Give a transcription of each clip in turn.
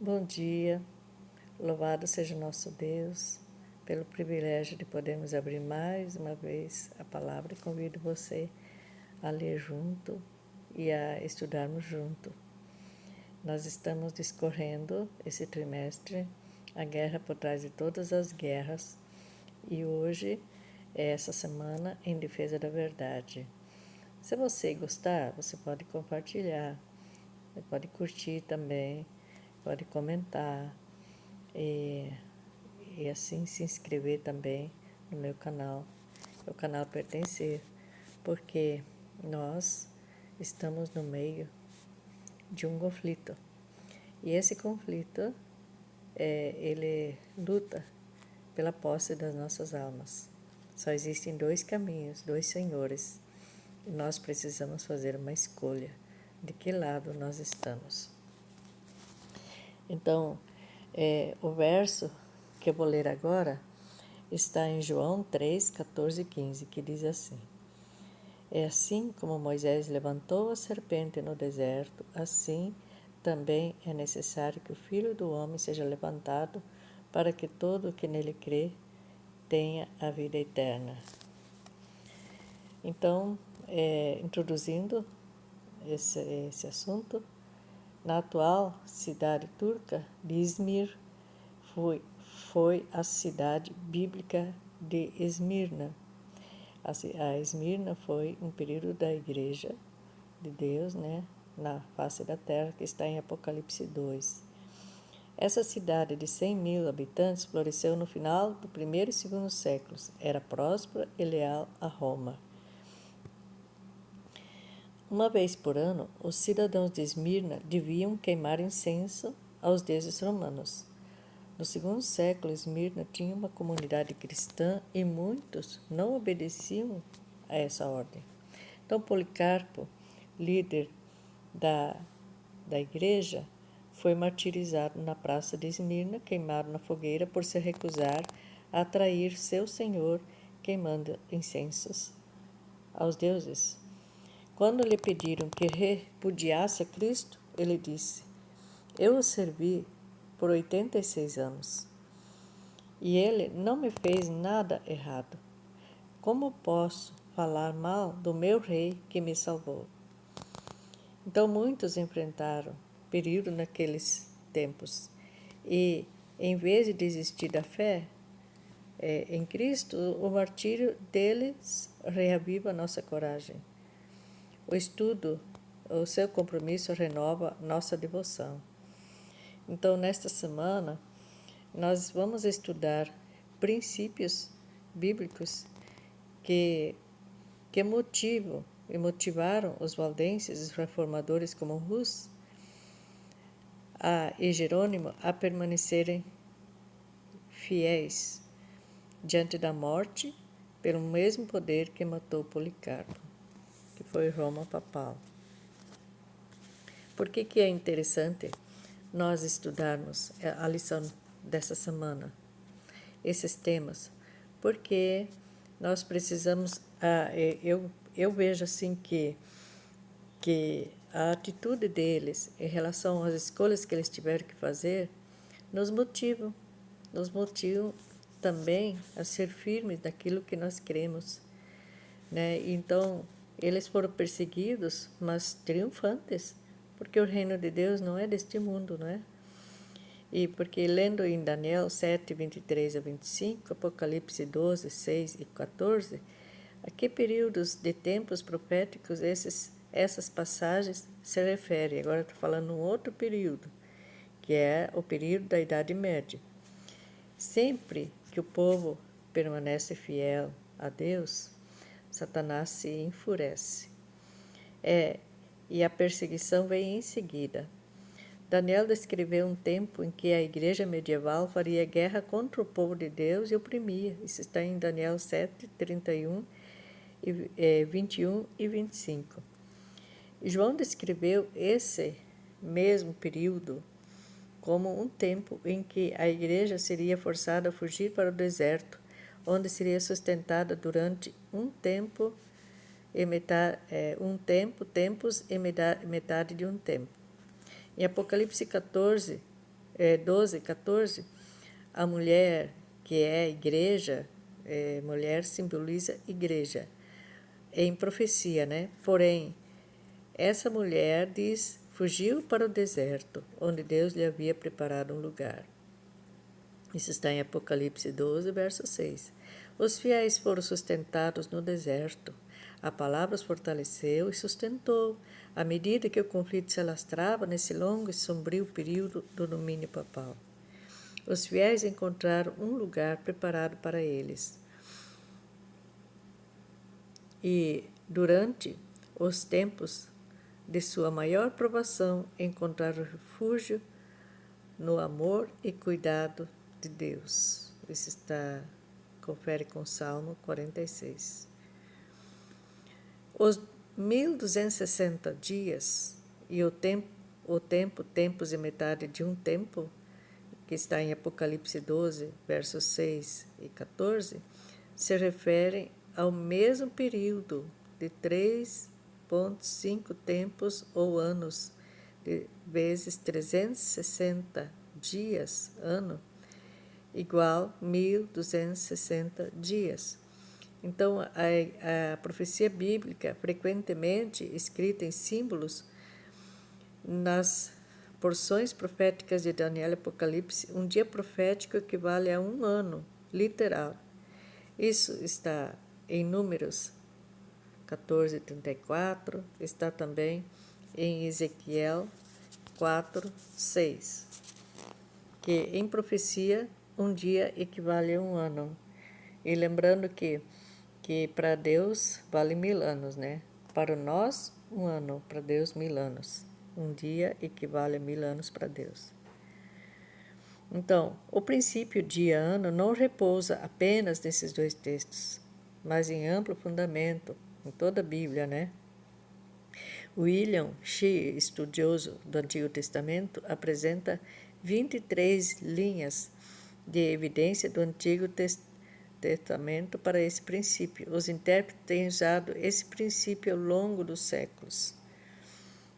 Bom dia, louvado seja o nosso Deus pelo privilégio de podermos abrir mais uma vez a palavra e convido você a ler junto e a estudarmos junto. Nós estamos discorrendo esse trimestre a guerra por trás de todas as guerras e hoje é essa semana em defesa da verdade. Se você gostar, você pode compartilhar, você pode curtir também, pode comentar e assim se inscrever também no meu canal. O canal pertencer, porque nós estamos no meio de um conflito. E esse conflito, ele luta pela posse das nossas almas. Só existem dois caminhos, dois senhores. E nós precisamos fazer uma escolha de que lado nós estamos. Então, o verso que eu vou ler agora está em João 3, 14 e 15, que diz assim: É assim como Moisés levantou a serpente no deserto, assim também é necessário que o Filho do Homem seja levantado, para que todo o que nele crê tenha a vida eterna. Então, introduzindo esse assunto, na atual cidade turca de Izmir, foi a cidade bíblica de Esmirna. A Esmirna foi um período da Igreja de Deus, na face da terra, que está em Apocalipse 2. Essa cidade de 100.000 habitantes floresceu no final do primeiro e segundo séculos. Era próspera e leal a Roma. Uma vez por ano, os cidadãos de Esmirna deviam queimar incenso aos deuses romanos. No segundo século, Esmirna tinha uma comunidade cristã e muitos não obedeciam a essa ordem. Então, Policarpo, líder da igreja, foi martirizado na praça de Esmirna, queimado na fogueira por se recusar a atrair seu senhor, queimando incensos aos deuses. Quando lhe pediram que repudiasse a Cristo, ele disse: Eu o servi por 86 anos e ele não me fez nada errado. Como posso falar mal do meu rei que me salvou? Então muitos enfrentaram perigo naqueles tempos e, em vez de desistir da fé em Cristo, o martírio deles reaviva nossa coragem. O estudo, o seu compromisso renova nossa devoção. Então, nesta semana, nós vamos estudar princípios bíblicos que motivam e motivaram os valdenses, os reformadores como Hus e Jerônimo a permanecerem fiéis diante da morte pelo mesmo poder que matou Policarpo, que foi Roma papal. Por que é interessante nós estudarmos a lição dessa semana, esses temas? Porque nós precisamos, eu vejo assim que a atitude deles em relação às escolhas que eles tiveram que fazer nos motivam também a ser firmes naquilo que nós cremos, né? Então, eles foram perseguidos, mas triunfantes, porque o reino de Deus não é deste mundo, não é? E porque lendo em Daniel 7, 23 a 25, Apocalipse 12, 6 e 14, a que períodos de tempos proféticos essas passagens se referem? Agora estou falando um outro período, que é o período da Idade Média. Sempre que o povo permanece fiel a Deus, Satanás se enfurece. E a perseguição vem em seguida. Daniel descreveu um tempo em que a igreja medieval faria guerra contra o povo de Deus e oprimia. Isso está em Daniel 7, 31, 21 e 25. João descreveu esse mesmo período como um tempo em que a igreja seria forçada a fugir para o deserto, onde seria sustentada durante tempos e metade de um tempo. Em Apocalipse 14, 12, 14, a mulher que é a igreja, mulher simboliza igreja, em profecia, né? Porém, essa mulher diz, fugiu para o deserto, onde Deus lhe havia preparado um lugar. Isso está em Apocalipse 12, verso 6. Os fiéis foram sustentados no deserto. A palavra os fortaleceu e sustentou, à medida que o conflito se alastrava nesse longo e sombrio período do domínio papal. Os fiéis encontraram um lugar preparado para eles. E, durante os tempos de sua maior provação, encontraram refúgio no amor e cuidado de Deus. Isso está, confere com Salmo 46. Os 1260 dias e o tempo, tempos e metade de um tempo, que está em Apocalipse 12, versos 6 e 14, se referem ao mesmo período de 3,5 tempos ou anos, de vezes 360 dias, ano, igual 1260 dias. Então, a profecia bíblica, frequentemente escrita em símbolos, nas porções proféticas de Daniel e Apocalipse, um dia profético equivale a um ano literal. Isso está em Números 14, 34, está também em Ezequiel 4, 6, que em profecia um dia equivale a um ano. E lembrando que para Deus vale 1000 anos, né? Para nós, um ano, para Deus, 1000 anos. Um dia equivale a 1000 anos para Deus. Então, o princípio dia-ano não repousa apenas nesses dois textos, mas em amplo fundamento, em toda a Bíblia, né? William Shea, estudioso do Antigo Testamento, apresenta 23 linhas de evidência do Antigo Testamento para esse princípio. Os intérpretes têm usado esse princípio ao longo dos séculos.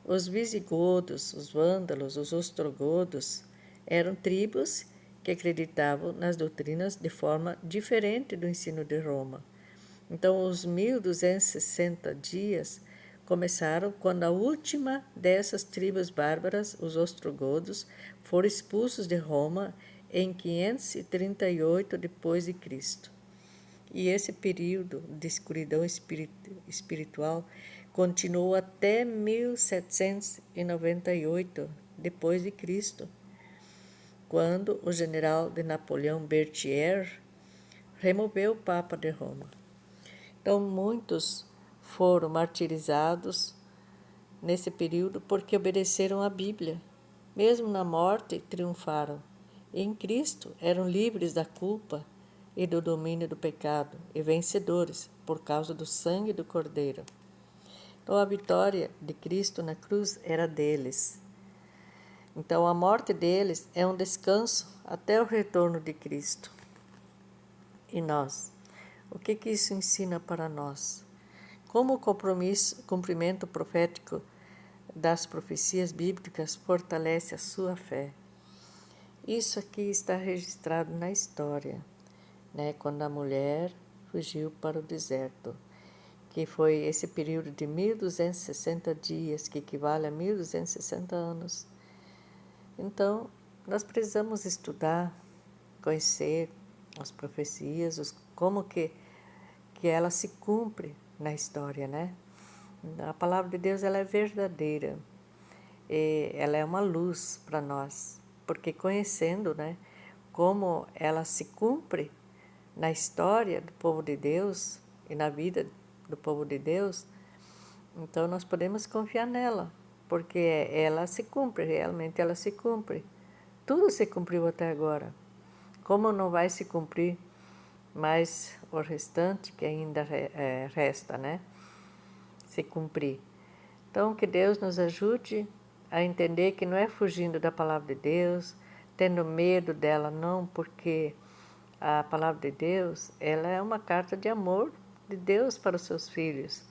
Os visigodos, os vândalos, os ostrogodos eram tribos que acreditavam nas doutrinas de forma diferente do ensino de Roma. Então, os 1260 dias começaram quando a última dessas tribos bárbaras, os ostrogodos, foram expulsos de Roma em 538 depois de Cristo. E esse período de escuridão espiritual continuou até 1798 depois de Cristo, quando o general de Napoleão Berthier removeu o Papa de Roma. Então, muitos foram martirizados nesse período porque obedeceram à Bíblia. Mesmo na morte, triunfaram. Em Cristo, eram livres da culpa e do domínio do pecado e vencedores por causa do sangue do Cordeiro. Então, a vitória de Cristo na cruz era deles. Então, a morte deles é um descanso até o retorno de Cristo. E nós? O que isso ensina para nós? Como o cumprimento profético das profecias bíblicas fortalece a sua fé? Isso aqui está registrado na história, né? Quando a mulher fugiu para o deserto, que foi esse período de 1260 dias, que equivale a 1260 anos. Então, nós precisamos estudar, conhecer as profecias, como que ela se cumpre na história, né? A palavra de Deus, ela é verdadeira, e ela é uma luz para nós, porque conhecendo, né, como ela se cumpre na história do povo de Deus e na vida do povo de Deus, então nós podemos confiar nela, porque ela se cumpre, realmente ela se cumpre. Tudo se cumpriu até agora. Como não vai se cumprir mais o restante que ainda resta, né? Se cumprir. Então, que Deus nos ajude a entender que não é fugindo da palavra de Deus, tendo medo dela, não, porque a palavra de Deus, ela é uma carta de amor de Deus para os seus filhos.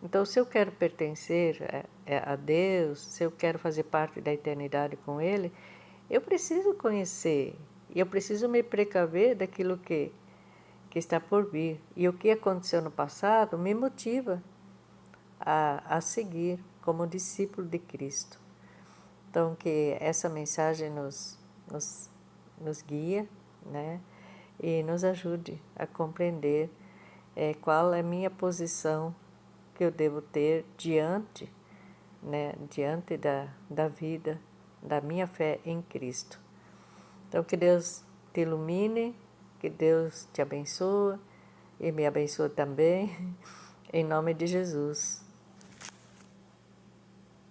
Então, se eu quero pertencer a Deus, se eu quero fazer parte da eternidade com Ele, eu preciso conhecer, e eu preciso me precaver daquilo que está por vir. E o que aconteceu no passado me motiva a seguir como discípulo de Cristo. Então, que essa mensagem nos guia, né? E nos ajude a compreender qual é a minha posição que eu devo ter diante, né? Diante da vida, da minha fé em Cristo. Então, que Deus te ilumine, que Deus te abençoe e me abençoe também, em nome de Jesus.